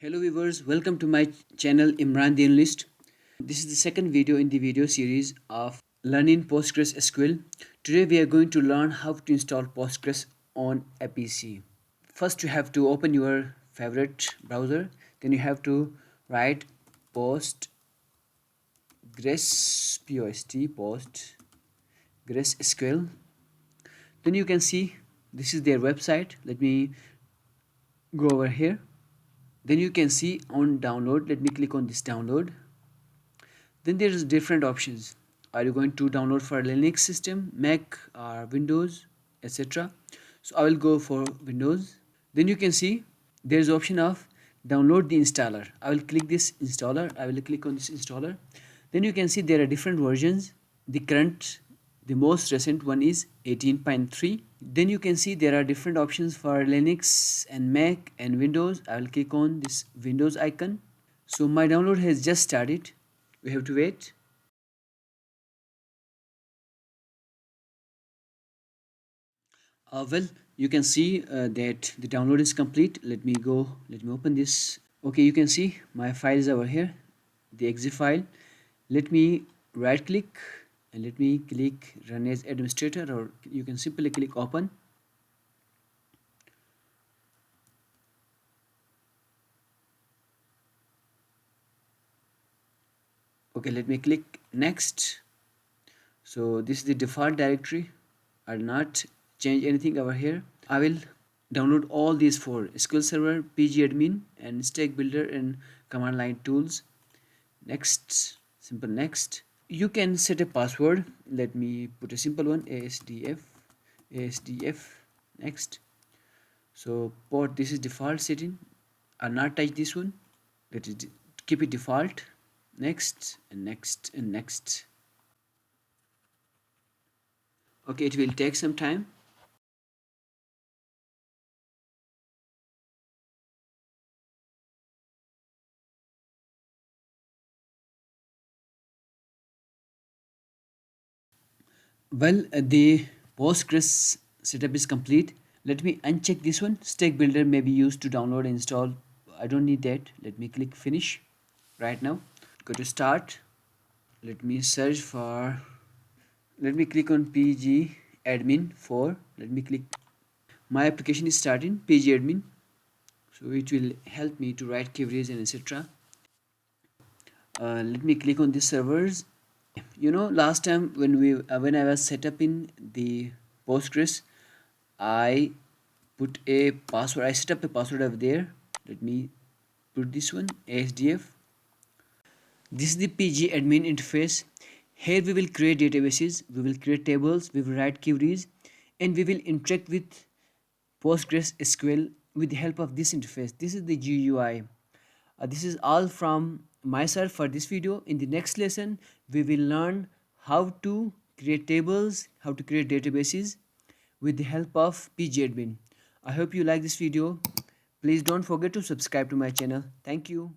Hello viewers, welcome to my channel Imran the Analyst. This is the second video in the video series of learning PostgreSQL. Today we are going to learn how to install Postgres on a PC. First you have to open your favorite browser, then you have to write postgres postgresql. Then you can see this is their website. Let me go over here. Then you can see on download. Let me click on this download. Then there is different options. Are you going to download for Linux system, Mac or Windows, etc. So I will go for Windows. Then you can see there is option of download the installer. I will click this installer. I will click on this installer. Then you can see there are different versions. The most recent one is 18.3. Then you can see there are different options for Linux and Mac and Windows. I will click on this Windows icon. So my download has just started. We have to wait. Well, you can see that the download is complete. Let me open this. Okay, you can see my file is over here, the exe file. Let me right click and let me click run as administrator, or you can simply click open. Okay, let me click next. So this is the default directory. I'll not change anything over here. I will download all these four: SQL Server, pgAdmin, and Stack Builder and command line tools. Next, simple next. You can set a password. Let me put a simple one: ASDF. Next. So port, this is default setting. I'll not touch this one. Let it keep it default. Next and next and next. Okay, it will take some time. Well, the Postgres setup is complete. Let me uncheck this one. Stack Builder may be used to download and install. I don't need that. Let me click finish right now. Go to start. Let me search for, let me click on pgAdmin 4. Let me click. My application is starting pgAdmin. So it will help me to write queries and etc. Let me click on the servers. Last time when I was set up in the Postgres, I put a password. I set up a password over there. Let me put this one, ASDF. This is the pgAdmin interface. Here we will create databases, we will create tables, we will write queries, and we will interact with PostgreSQL with the help of this interface. This is the GUI. This is all from myself for this video. In the next lesson, we will learn how to create tables, how to create databases with the help of pgAdmin. I hope you like this video. Please don't forget to subscribe to my channel. Thank you.